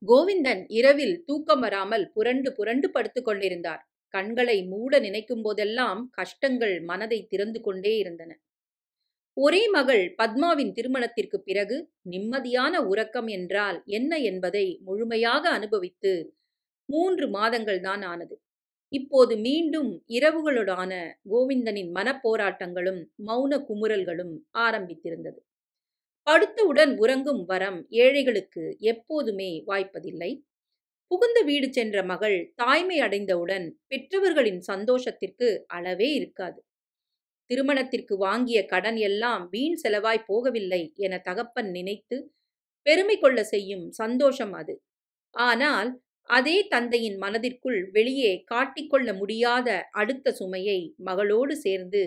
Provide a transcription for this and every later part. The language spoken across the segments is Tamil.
கோவிந்தன் இரவில் தூக்கம் வராமல் புரண்டு புரண்டு படுத்துக் கொண்டிருந்தார். கண்களை மூட நினைக்கும் போதெல்லாம் கஷ்டங்கள் மனதை திறந்து கொண்டே இருந்தன. ஒரே மகள் பத்மாவின் திருமணத்திற்கு பிறகு நிம்மதியான உறக்கம் என்றால் என்ன என்பதை முழுமையாக அனுபவித்து 3 மாதங்கள் தான் ஆனது. இப்போது மீண்டும் இரவுகளுடான கோவிந்தனின் மனப்போராட்டங்களும் மௌன குமுறல்களும் ஆரம்பித்திருந்தது. படுத்தவுடன் உறங்கும் வரம் ஏழைகளுக்கு எப்போதுமே வாய்ப்பதில்லை. புகுந்த வீடு சென்ற மகள் தாய்மை அடைந்தவுடன் பெற்றவர்களின் சந்தோஷத்திற்கு அளவே இருக்காது. திருமணத்திற்கு வாங்கிய கடன் எல்லாம் வீண் செலவாய் போகவில்லை என தகப்பன் நினைத்து பெருமை கொள்ள செய்யும் சந்தோஷம் அது. ஆனால் அதே தந்தையின் மனதிற்குள் வெளியே காட்டிக்கொள்ள முடியாத அடுத்த சுமையை மகளோடு சேர்ந்து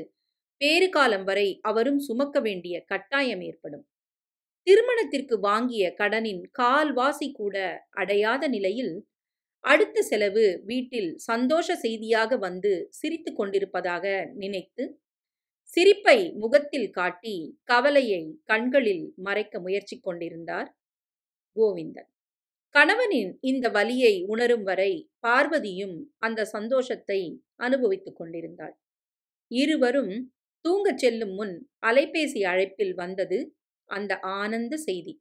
பேறுகாலம் வரை அவரும் சுமக்க வேண்டிய கட்டாயம் ஏற்படும். திருமணத்திற்கு வாங்கிய கடனின் கால்வாசி கூட அடையாத நிலையில் அடுத்த செலவு வீட்டில் சந்தோஷ செய்தியாக வந்து சிரித்து கொண்டிருப்பதாக நினைத்து சிரிப்பை முகத்தில் காட்டி கவலையை கண்களில் மறைக்க முயற்சி கொண்டிருந்தார் கோவிந்தன். கணவனின் இந்த வலியை உணரும் வரை பார்வதியும் அந்த சந்தோஷத்தை அனுபவித்துக் கொண்டிருந்தாள். இருவரும் தூங்கச் செல்லும் முன் அலைபேசி அழைப்பில் வந்தது அந்த ஆனந்த செய்தி.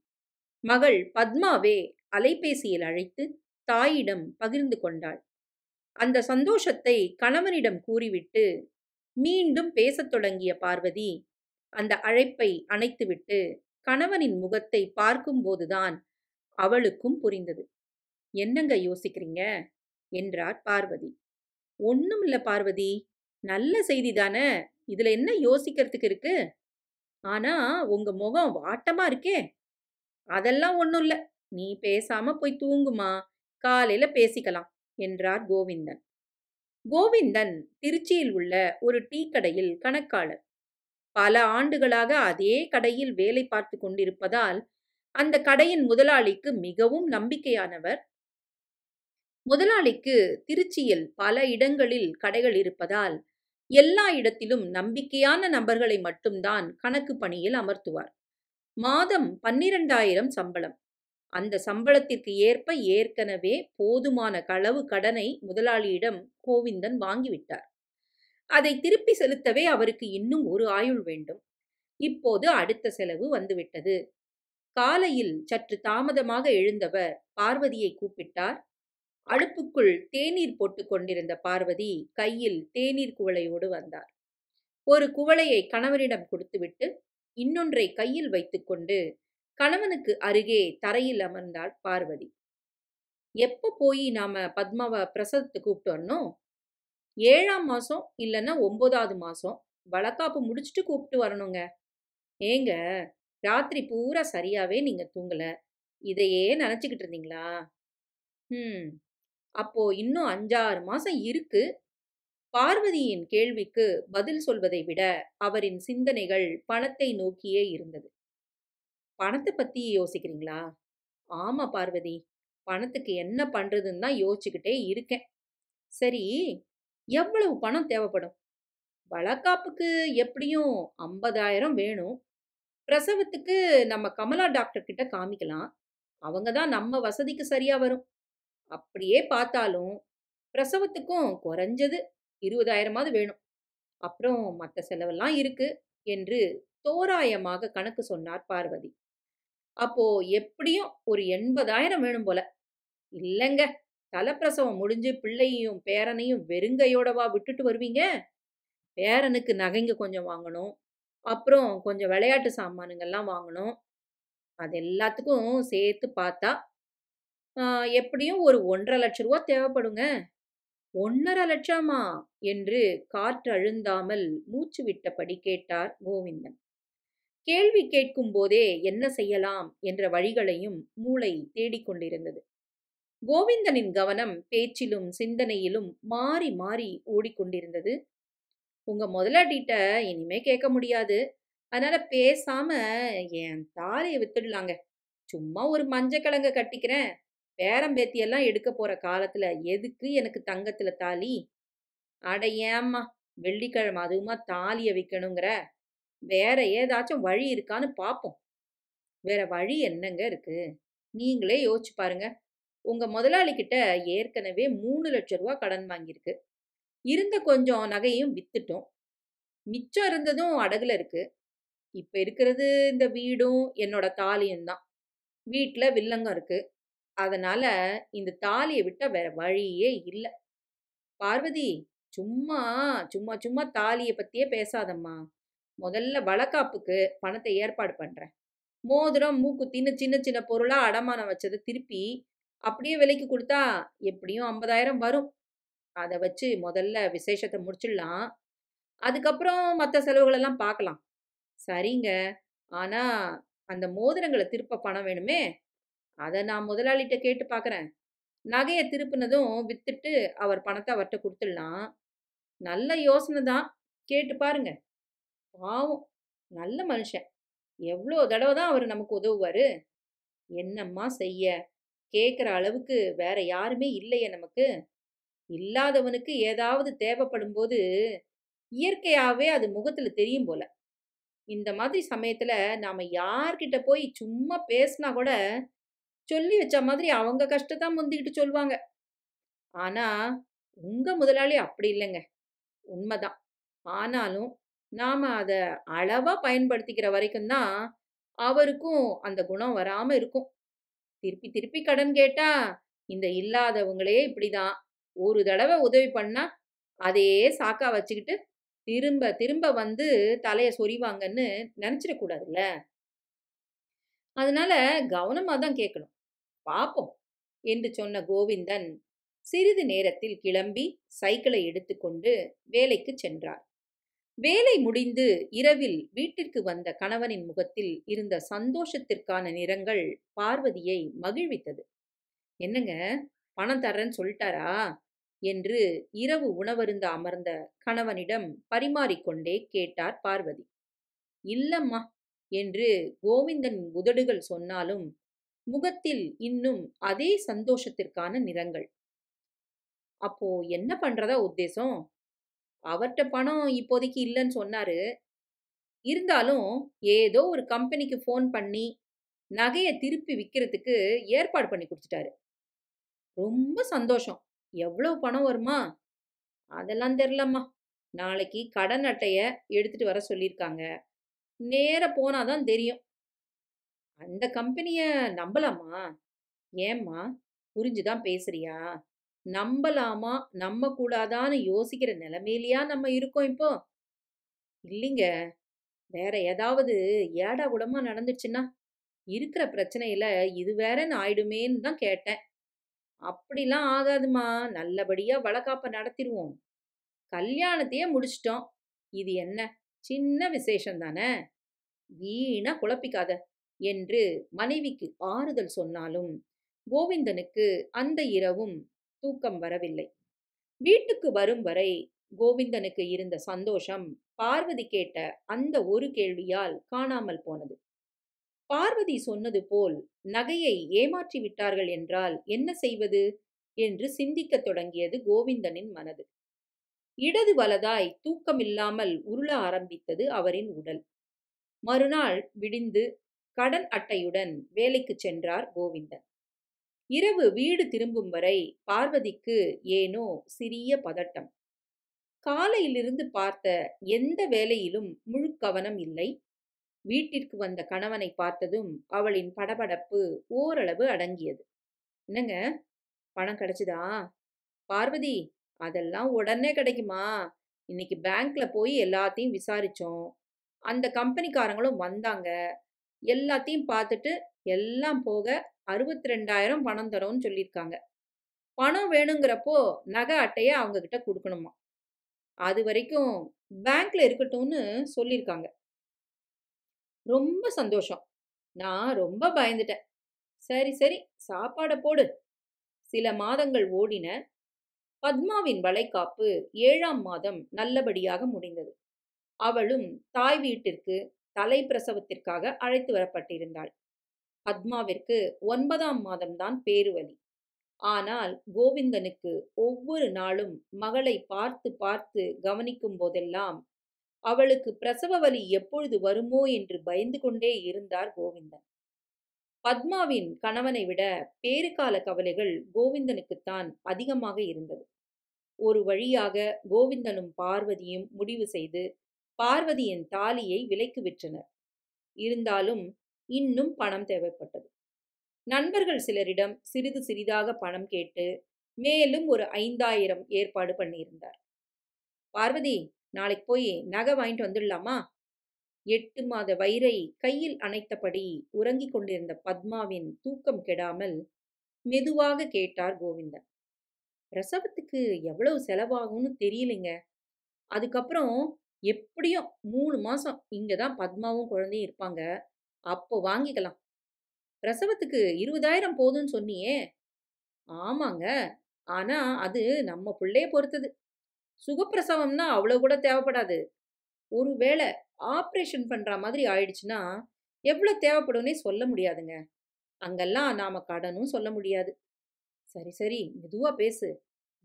மகள் பத்மாவே அலைபேசியில் அழைத்து தாயிடம் பகிர்ந்து கொண்டாள். அந்த சந்தோஷத்தை கணவனிடம் கூறிவிட்டு மீண்டும் பேசத் தொடங்கிய பார்வதி அந்த அழைப்பை அணைத்துவிட்டு கணவனின் முகத்தை பார்க்கும்போதுதான் அவளுக்கும் புரிந்தது. என்னங்க யோசிக்கிறீங்க என்றார் பார்வதி. ஒண்ணுமில்ல பார்வதி, நல்ல செய்தி தானே, இதுல என்ன யோசிக்கிறதுக்கு இருக்கு? ஆனா உங்க முகம் வாட்டமா இருக்கே. அதெல்லாம் ஒண்ணும் இல்ல, நீ பேசாம போய் தூங்குமா, காலையில பேசிக்கலாம் என்றார் கோவிந்தன். கோவிந்தன் திருச்சியில் உள்ள ஒரு டீ கடையில் கணக்காளர். பல ஆண்டுகளாக அதே கடையில் வேலை பார்த்து கொண்டிருப்பதால் அந்த கடையின் முதலாளிக்கு மிகவும் நம்பிக்கையானவர். முதலாளிக்கு திருச்சியில் பல இடங்களில் கடைகள் இருப்பதால் எல்லா இடத்திலும் நம்பிக்கையான நபர்களை மட்டும்தான் கணக்கு பணியில் அமர்த்துவார். மாதம் 12,000 சம்பளம். அந்த சம்பளத்திற்கு ஏற்ப ஏற்கனவே போதுமான களவு கடனை முதலாளியிடம் கோவிந்தன் வாங்கிவிட்டார். அதை திருப்பி செலுத்தவே அவருக்கு இன்னும் ஒரு ஆயுள் வேண்டும். இப்போது அடுத்த செலவு வந்துவிட்டது. காலையில் சற்று தாமதமாக எழுந்தவர் பார்வதியை கூப்பிட்டார். அடுப்புக்குள் தேநீர் போட்டுக் கொண்டிருந்த பார்வதி கையில் தேநீர் குவளையோடு வந்தார். ஒரு குவளையை கணவனிடம் கொடுத்துவிட்டு இன்னொன்றை கையில் வைத்துக்கொண்டு கணவனுக்கு அருகே தரையில் அமர்ந்தாள் பார்வதி. எப்ப போய் நாம பத்மாவை பிரசவத்துக்கு கூப்பிட்டு வரணும்? 7ஆம் மாசம் இல்லைன்னா 9வது மாசம் வளக்காப்பு முடிச்சுட்டு கூப்பிட்டு வரணுங்க. ஏங்க, ராத்திரி பூரா சரியாவே நீங்க தூங்கல, இதையே நினைச்சுக்கிட்டு இருந்தீங்களா? அப்போ இன்னும் 5-6 மாசம் இருக்கு. பார்வதியின் கேள்விக்கு பதில் சொல்வதை விட அவரின் சிந்தனைகள் பணத்தை நோக்கியே இருந்தது. பணத்தை பத்தி யோசிக்கிறீங்களா? ஆமா பார்வதி, பணத்துக்கு என்ன பண்றதுன்னு தான் யோசிச்சுக்கிட்டே இருக்கேன். சரி, எவ்வளவு பணம் தேவைப்படும்? வளக்காப்புக்கு எப்படியும் 50,000 வேணும். பிரசவத்துக்கு நம்ம கமலா டாக்டர் கிட்ட காமிக்கலாம். அவங்க தான் நம்ம வசதிக்கு சரியா வரும். அப்படியே பார்த்தாலும் பிரசவத்துக்கும் குறைஞ்சது 20,000 வேணும். அப்புறம் மற்ற செலவெல்லாம் இருக்கு என்று தோராயமாக கணக்கு சொன்னார் பார்வதி. அப்போ எப்படியும் ஒரு 80,000 வேணும் போல. இல்லைங்க, தலப்பிரசவம் முடிஞ்சு பிள்ளையையும் பேரனையும் வெறுங்கையோடவா விட்டுட்டு வருவீங்க? பேரனுக்கு நகைங்க கொஞ்சம் வாங்கணும். அப்புறம் கொஞ்சம் விளையாட்டு சாமானுங்கள்லாம் வாங்கணும். அது எல்லாத்துக்கும் சேர்த்து பார்த்தா எப்படியும் ஒரு 1,50,000 ரூபா தேவைப்படுங்க. 1,50,000 லட்சமா என்று காற்று அழுந்தாமல் மூச்சு விட்டபடி கேட்டார் கோவிந்தன். கேள்வி கேட்கும் போதே என்ன செய்யலாம் என்ற வழிகளையும் மூளை தேடிக்கொண்டிருந்தது. கோவிந்தனின் கவனம் பேச்சிலும் சிந்தனையிலும் மாறி மாறி ஓடிக்கொண்டிருந்தது. உங்க முதலாளிட்ட இனிமே கேட்க முடியாது. அதனால பேசாம என் தாலியை வித்துடலாங்க. சும்மா ஒரு மஞ்சக்கிழங்க கட்டிக்கிறேன். பேரம்பேத்தியெல்லாம் எடுக்க போற காலத்துல எதுக்கு எனக்கு தங்கத்துல தாலி? அட ஏம்மா, வெள்ளிக்கிழமை அதுவுமா தாலியை விற்கணுங்கிற? வேற ஏதாச்சும் வழி இருக்கான்னு பார்ப்போம். வேற வழி என்னங்க இருக்கு? நீங்களே யோசிச்சு பாருங்க. உங்க முதலாளி கிட்ட ஏற்கனவே 3,00,000 கடன் வாங்கியிருக்கு. இருந்த கொஞ்சம் நகையும் வித்துட்டோம். மிச்சம் இருந்ததும் அடகுல இருக்கு. இப்ப இருக்கிறது இந்த வீடும், என்னோட தாலியும் தான். வீட்ல வில்லங்கம் இருக்கு. அதனால இந்த தாலிய விட்டா வேற வழியே இல்ல. பார்வதி, சும்மா, சும்மா தாலிய பத்தியே பேசாதம்மா. முதல்ல வளகாப்புக்கு பணத்த ஏற்பாடு பண்றேன். மோதிரம், மூக்குத்தின்னு சின்ன சின்ன பொருளா அடமானம் வச்சத திருப்பி அப்படியே விலைக்கு குடுத்தா எப்படியும் 50,000 வரும். அத வச்சு முதல்ல விசேஷத்த முடிச்சிடலாம். அதுக்கப்புறம் மத்த செலவுகளெல்லாம் பார்க்கலாம். சரிங்க. ஆனா, அந்த மோதிரங்கள திருப்ப பணம் வேணுமே! அத நான் முதலாளிட்ட கேட்டு பார்க்குறேன். நகைய திருப்புனதும் வித்துட்டு அவர் பணத்த அவர்ட்ட குடுத்துடலாம். நல்ல யோசனை தான். கேட்டு பாருங்க. பாவம். நல்ல மனுஷன். எவ்ளோ தடவ தான் அவரு நமக்கு உதவுவாரு. என்னம்மா செய்ய? கேட்கிற அளவுக்கு வேற யாருமே இல்லையே நமக்கு. இல்லாதவனுக்கு ஏதாவது தேவைப்படும்போது, இயற்கையாவே அது முகத்துல தெரியும் போல. இந்த மாதிரி சமயத்துல நாம யார்கிட்ட போய் சும்மா பேசினா கூட, சொல்லி வச்ச மாதிரி அவங்க கஷ்டத்த முந்திக்கிட்டு சொல்வாங்க. ஆனா, உங்க முதலாளி அப்படி இல்லங்க. உண்மதான். ஆனாலும், நாம அத அளவா பயன்படுத்திக்கிற வரைக்கும் தான், அவருக்கும் அந்த குணம் வராம இருக்கும். திருப்பி திருப்பி கடன் கேட்டா, இந்த இல்லாதவங்களே இப்படிதான். ஒரு தடவ உதவி பண்ணா, அதையே சாக்கா வச்சுக்கிட்டு, திரும்ப திரும்ப வந்து தலைய சொறிவாங்கன்னு நெனச்சிடக் கூடாதுல்ல. அதனால கவனமா தான் கேட்கணும். பாப்போம் என்று சொன்ன கோவிந்தன், சிறிது நேரத்தில் கிளம்பி சைக்கிளை எடுத்துக்கொண்டு வேலைக்குச் சென்றார். வேலை முடிந்து இரவில் வீட்டிற்கு வந்த கணவனின் முகத்தில் இருந்த சந்தோஷத்திற்கான நிறங்கள் பார்வதியை மகிழ்வித்தது. "என்னங்க, பணம் தர்றேன்னு சொல்லிட்டாரா?" என்று இரவு உணவருந்த அமர்ந்த கணவனிடம் பரிமாறிக்கொண்டே கேட்டார் பார்வதி. "இல்லம்மா" என்று கோவிந்தன் உதடுகள் சொன்னாலும், முகத்தில் இன்னும் அதே சந்தோஷத்திற்கான நிறங்கள். "அப்போ என்ன பண்றதா உத்தேசம்?" "அவர்ட்ட பணம் இப்போதைக்கு இல்லன்னு சொன்னாரு. இருந்தாலும் ஏதோ ஒரு கம்பெனிக்கு ஃபோன் பண்ணி நகைய திருப்பி விக்கிறதுக்கு ஏற்பாடு பண்ணி குடுத்துட்டாரு." "ரொம்ப சந்தோஷம். எவ்வளவு பணம் வருமா?" "அதெல்லாம் தெர்லம்மா. நாளைக்கு கடன் அட்டைய எடுத்துட்டு வர சொல்லியிருக்காங்க. நேரா போனா தான் தெரியும்." "அந்த கம்பெனிய நம்பலாமா?" "ஏம்மா? புரிஞ்சு தான் பேசுறியா? நம்பலாமா, நம்பக்கூடாதான்னு யோசிக்கிற நிலைமையிலயா நம்ம இருக்கோம் இப்போ?" "இல்லைங்க. வேற ஏதாவது ஏடா கூடமா நடந்துச்சுன்னா, இருக்கிற பிரச்சனையில இது வேறன்னு ஆயிடுமேன்னு தான் கேட்டேன்." "அப்படிலாம் ஆகாதும்மா. நல்லபடியா வளகாப்ப நடத்திருவோம். கல்யாணத்தையே முடிச்சுட்டோம். இது என்ன? சின்ன விசேஷம் தானே. வீணா குழப்பிக்காத" என்று மனைவிக்கு ஆறுதல் சொன்னாலும், கோவிந்தனுக்கு அந்த இரவும் தூக்கம் வரவில்லை. வீட்டுக்கு வரும் வரை கோவிந்தனுக்கு இருந்த சந்தோஷம் பார்வதி கேட்ட அந்த ஒரு கேள்வியால் காணாமல் போனது. பார்வதி சொன்னது போல் நகையை ஏமாற்றி விட்டார்கள் என்றால் என்ன செய்வது என்று சிந்திக்கத் தொடங்கியது கோவிந்தனின் மனது. இடது வலதாய் தூக்கமில்லாமல் உருள ஆரம்பித்தது அவரின் உடல். மறுநாள் விடிந்து கடன் அட்டையுடன் வேலைக்குச் சென்றார் கோவிந்தன். இரவு வீடு திரும்பும் வரை பார்வதிக்கு ஏனோ சிறிய பதட்டம். காலையிலிருந்து பார்த்த எந்த வேலையிலும் முழு கவனம் இல்லை. வீட்டிற்கு வந்த கணவனை பார்த்ததும் அவளின் படபடப்பு ஓரளவு அடங்கியது. "என்னங்க, பணம் கிடைச்சுதா?" "பார்வதி, அதெல்லாம் உடனே கிடைக்குமா? இன்னைக்கு பேங்க்ல போய் எல்லாத்தையும் விசாரிச்சோம். அந்த கம்பெனிக்காரங்களும் வந்தாங்க. எல்லாத்தையும் பார்த்துட்டு எல்லாம் போக 62,000 பணம் தரோன்னு சொல்லியிருக்காங்க. பணம் வேணுங்கிறப்போ நகை அட்டைய அவங்க கிட்ட குடுக்கணுமாம். அது வரைக்கும் பேங்க்ல இருக்கட்டும்னு சொல்லியிருக்காங்க." "ரொம்ப சந்தோஷம். நான் ரொம்ப பயந்துட்டேன். சரி சரி, சாப்பாட போடு." சில மாதங்கள் ஓடின. பத்மாவின் வளைகாப்பு 7ஆம் மாதம் நல்லபடியாக முடிந்தது. அவளும் தாய் வீட்டிற்கு தலை பிரசவத்திற்காக அழைத்து வரப்பட்டிருந்தாள். பத்மாவிற்கு 9ஆம் மாதம்தான் பேறுவலி. ஆனால் கோவிந்தனுக்கு ஒவ்வொரு நாளும் மகளை பார்த்து பார்த்து கவனிக்கும் போதெல்லாம் அவளுக்கு பிரசவ வலி எப்பொழுது வருமோ என்று பயந்து கொண்டே இருந்தார் கோவிந்தன். பத்மாவின் கணவனை விட பேறுகால கவலைகள் கோவிந்தனுக்குத்தான் அதிகமாக இருந்தது. ஒரு வழியாக கோவிந்தனும் பார்வதியும் முடிவு செய்து பார்வதியின் தாலியை விலைக்கு விற்றனர். இருந்தாலும் இன்னும் பணம் தேவைப்பட்டது. நண்பர்கள் சிலரிடம் சிறிது சிறிதாக பணம் கேட்டு மேலும் ஒரு 5000 ஏற்பாடு பண்ணியிருந்தார். பார்வதி, நாளைக்கு போய் நகை வாங்கிட்டு வந்துடலாமா? 8 மாத வயிறை கையில் அணைத்தபடி உறங்கிக் கொண்டிருந்த பத்மாவின் தூக்கம் கெடாமல் மெதுவாக கேட்டார் கோவிந்தன். பிரசவத்துக்கு எவ்வளவு செலவாகும்னு தெரியலைங்க. அதுக்கப்புறம் எப்படியும் 3 மாசம் இங்க தான் பத்மாவும் குழந்தையும் இருப்பாங்க. அப்போ வாங்கிக்கலாம். பிரசவத்துக்கு 20,000 போதும்னு சொன்னியே? ஆமாங்க. ஆனா அது நம்ம புள்ளைய பொறுத்தது. சுகப்பிரசவம்னா அவ்வளவு கூட தேவைப்படாது. ஒருவேளை ஆப்ரேஷன் பண்ற மாதிரி ஆயிடுச்சுன்னா எவ்வளவு தேவைப்படும்னே சொல்ல முடியாதுங்க. அங்கெல்லாம் நாம கடனும் சொல்ல முடியாது. சரி சரி, மெதுவா பேசு.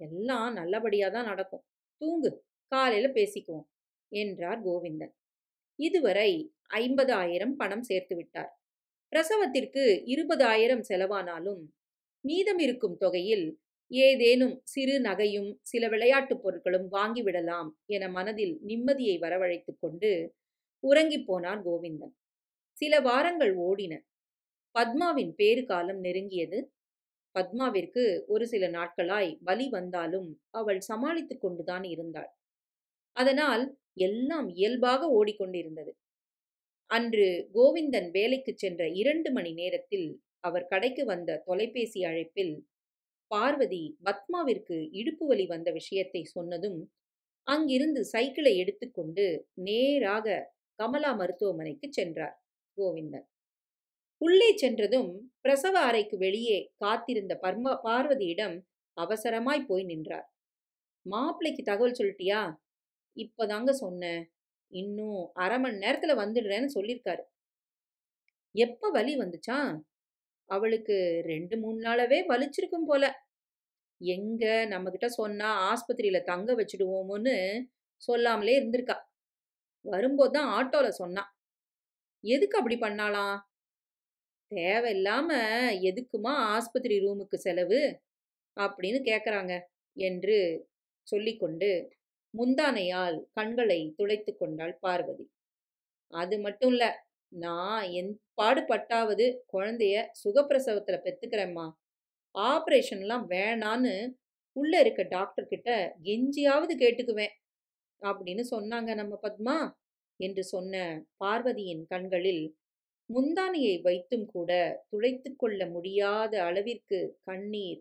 எல்லாம் நல்லபடியா தான் நடக்கும். தூங்கு, காலையில பேசிக்குவோம் என்றார் கோவிந்தன். இதுவரை 50,000 பணம் சேர்த்து விட்டார். பிரசவத்திற்கு 20,000 செலவானாலும் மீதம் இருக்கும் தொகையில் ஏதேனும் சிறு நகையும் சில விளையாட்டுப் பொருட்களும் வாங்கிவிடலாம் என மனதில் நிம்மதியை வரவழைத்துக் கொண்டு உறங்கிப் போனார் கோவிந்தன். சில வாரங்கள் ஓடின. பத்மாவின் பேறு காலம் நெருங்கியது. பத்மாவிற்கு ஒரு சில நாட்களாய் வலி வந்தாலும் அவள் சமாளித்துக் கொண்டுதான் இருந்தாள். அதனால் எல்லாம் இயல்பாக ஓடிக்கொண்டிருந்தது. அன்று கோவிந்தன் வேலைக்கு சென்ற 2 மணி நேரத்தில் அவர் கடைக்கு வந்த தொலைபேசி அழைப்பில் பார்வதி பத்மாவிற்கு இடுப்பு வலி வந்த விஷயத்தை சொன்னதும் அங்கிருந்து சைக்கிளை எடுத்துக்கொண்டு நேராக கமலா மருத்துவமனைக்கு சென்றார் கோவிந்தன். உள்ளே சென்றதும் பிரசவ அறைக்கு வெளியே காத்திருந்த பார்வதியிடம் அவசரமாய் போய் நின்றார். மாப்பிள்ளைக்கு தகவல் சொல்லிட்டியா? இப்பதாங்க சொன்னேன். இன்னும் 1/2 மணி நேரத்துல வந்துடுறேன்னு சொல்லியிருக்காரு. எப்ப வலி வந்துச்சா? அவளுக்கு 2-3 நாளாவே வலிச்சிருக்கும் போல. எங்க நம்மகிட்ட சொன்னா ஆஸ்பத்திரியில தங்க வச்சுடுவோமோன்னு சொல்லாமலே இருந்திருக்கா. வரும்போது தான் ஆட்டோல சொன்னா. எதுக்கு அப்படி பண்ணாளாம்? தேவையில்லாம எதுக்குமா ஆஸ்பத்திரி ரூமுக்கு செலவு அப்படின்னு கேட்கறாங்க என்று சொல்லிக்கொண்டு முந்தானையால் கண்களை துடைத்து கொண்டாள் பார்வதி. அது மட்டும் இல்ல, நான் என் பாடுபட்டாவது குழந்தைய சுகப்பிரசவத்துல பெத்துக்கிறேம்மா. ஆபரேஷன்லாம் வேணான்னு உள்ள இருக்க டாக்டர் கிட்ட கெஞ்சியாவது கேட்டுக்குவேன் அப்படின்னு சொன்னாங்க நம்ம பத்மா என்று சொன்ன பார்வதியின் கண்களில் முந்தானையை வைத்தும் கூட துடைத்து கொள்ள முடியாத அளவிற்கு கண்ணீர்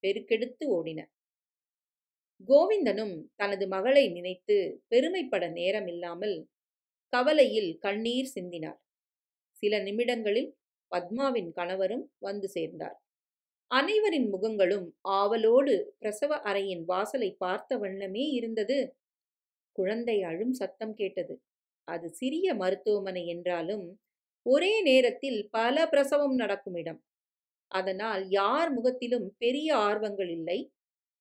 பெருக்கெடுத்து ஓடின. கோவிந்தனும் தனது மகளை நினைத்து பெருமைப்பட நேரமில்லாமல் கவலையில் கண்ணீர் சிந்தினார். சில நிமிடங்களில் பத்மாவின் கணவரும் வந்து சேர்ந்தார். அனைவரின் முகங்களும் ஆவலோடு பிரசவ அறையின் வாசலை பார்த்த வண்ணமே இருந்தது. குழந்தை அழும் சத்தம் கேட்டது. அது சிறிய மருத்துவமனை என்றாலும் ஒரே நேரத்தில் பல பிரசவம் நடக்கும் இடம். அதனால் யார் முகத்திலும் பெரிய ஆர்வங்கள் இல்லை.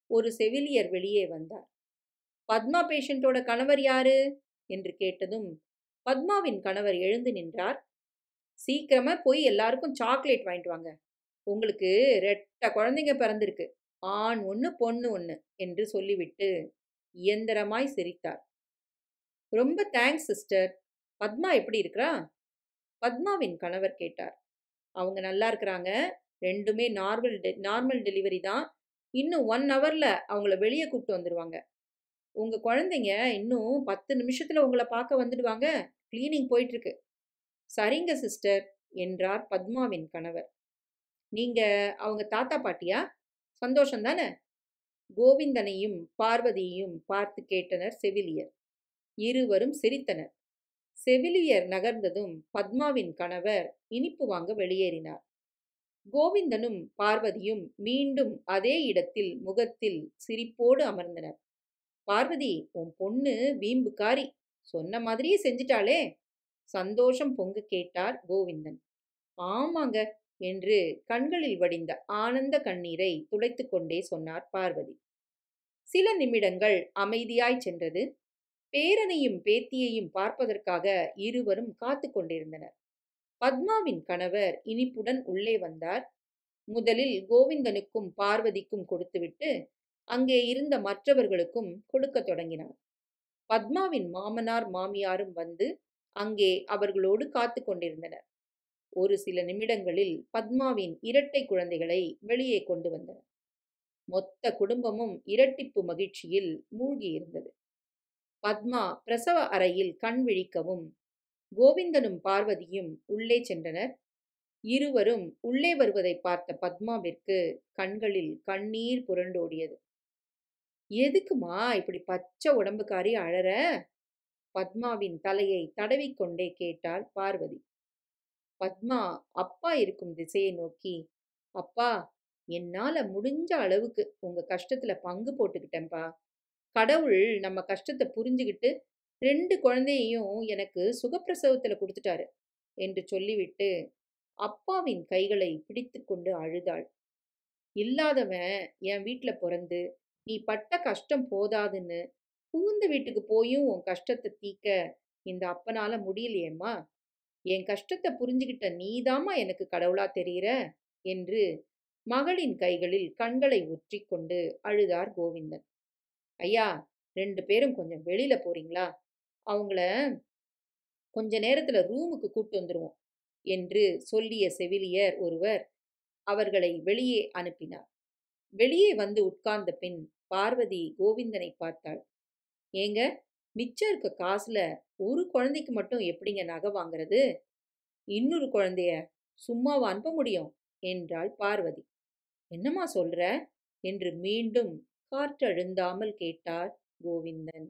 ஒரு செவிலியர் வெளியே வந்தார். பத்மா பேஷண்டோட கணவர் யாரு என்று கேட்டதும் பத்மாவின் கணவர் எழுந்து நின்றார். சீக்கிரமா போய் எல்லாருக்கும் சாக்லேட் வாங்கிட்டு வாங்க. உங்களுக்கு 2 குழந்தைங்க பிறந்திருக்கு. ஆண் 1 பொண்ணு 1 என்று சொல்லிவிட்டு இயந்திரமாய் சிரித்தார். ரொம்ப தேங்க்ஸ் சிஸ்டர். பத்மா எப்படி இருக்கிறா? பத்மாவின் கணவர் கேட்டார். அவங்க நல்லா இருக்கிறாங்க. 2மே நார்மல் டெலிவரி தான். இன்னும் 1 ஹவர்ல அவங்கள வெளியே கூப்பிட்டு வந்துடுவாங்க. உங்க குழந்தைங்க இன்னும் 10 நிமிஷத்துல உங்களை பார்க்க வந்துடுவாங்க. கிளீனிங் போயிட்டு இருக்கு. சரிங்க சிஸ்டர் என்றார் பத்மாவின் கணவர். நீங்க அவங்க தாத்தா பாட்டியா? சந்தோஷம் தானே? கோவிந்தனையும் பார்வதியையும் பார்த்து கேட்டனர் செவிலியர். இருவரும் சிரித்தனர். செவிலியர் நகர்ந்ததும் பத்மாவின் கணவர் இனிப்பு வாங்க வெளியேறினார். கோவிந்தனும் பார்வதியும் மீண்டும் அதே இடத்தில் முகத்தில் சிரிப்போடு அமர்ந்தனர். பார்வதி, உன் பொண்ணு வீம்புக்காரி. சொன்ன மாதிரியே செஞ்சிட்டாளே. சந்தோஷம் பொங்க கேட்டார் கோவிந்தன். ஆமாங்க என்று கண்களில் வடிந்த ஆனந்த கண்ணீரை துடைத்து கொண்டே சொன்னார் பார்வதி. சில நிமிடங்கள் அமைதியாய் சென்றது. பேரனையும் பேத்தியையும் பார்ப்பதற்காக இருவரும் காத்து கொண்டிருந்தனர். பத்மாவின் கணவர் இனிப்புடன் உள்ளே வந்தார். முதலில் கோவிந்தனுக்கும் பார்வதிக்கும் கொடுத்துவிட்டு அங்கே இருந்த மற்றவர்களுக்கும் கொடுக்கத் தொடங்கினார். பத்மாவின் மாமனார் மாமியாரும் வந்து அங்கே அவர்களோடு காத்து கொண்டிருந்தனர். ஒரு சில நிமிடங்களில் பத்மாவின் இரட்டை குழந்தைகளை வெளியே கொண்டு வந்தனர். மொத்த குடும்பமும் இரட்டிப்பு மகிழ்ச்சியில் மூழ்கியிருந்தது. பத்மா பிரசவ அறையில் கண் விழிக்கவும் கோவிந்தனும் பார்வதியும் உள்ளே சென்றனர். இருவரும் உள்ளே வருவதை பார்த்த பத்மாவிற்கு கண்களில் கண்ணீர் புரண்டோடியது. எதுக்குமா இப்படி பச்சை உடம்புக்காரி அழற? பத்மாவின் தலையை தடவிக்கொண்டே கேட்டாள் பார்வதி. பத்மா அப்பா இருக்கும் திசையை நோக்கி, அப்பா, என்னால முடிஞ்ச அளவுக்கு உங்க கஷ்டத்துல பங்கு போட்டுக்கிட்டேன்பா. கடவுள் நம்ம கஷ்டத்தை புரிஞ்சுகிட்டு 2 குழந்தையையும் எனக்கு சுகப்பிரசவத்துல கொடுத்துட்டாரு என்று சொல்லிவிட்டு அப்பாவின் கைகளை பிடித்துக்கொண்டு அழுதாள். இல்லாதவன் என் வீட்ல பிறந்து நீ பட்ட கஷ்டம் போதாதுன்னு புகுந்த வீட்டுக்கு போயும் உன் கஷ்டத்தை தீக்க இந்த அப்பனால முடியலையேம்மா. என் கஷ்டத்தை புரிஞ்சுகிட்ட நீதாம்மா எனக்கு கடவுளா தெரியிற என்று மகளின் கைகளில் கண்களை ஒற்றிக்கொண்டு அழுதார் கோவிந்தன். ஐயா, 2 பேரும் கொஞ்சம் வெளியில போறீங்களா? அவங்கள கொஞ்ச நேரத்துல ரூமுக்கு கூட்டு வந்துருவோம் என்று சொல்லிய செவிலியர் ஒருவர் அவர்களை வெளியே அனுப்பினார். வெளியே வந்து உட்கார்ந்த பின் பார்வதி கோவிந்தனை பார்த்தாள். ஏங்க, மிச்சம் இருக்க காசுல ஒரு குழந்தைக்கு மட்டும் எப்படிங்க நகை வாங்குறது? இன்னொரு குழந்தைய சும்மாவா அனுப்ப முடியும் என்றாள் பார்வதி. என்னம்மா சொல்ற என்று மீண்டும் காற்றழுந்தாமல் கேட்டார் கோவிந்தன்.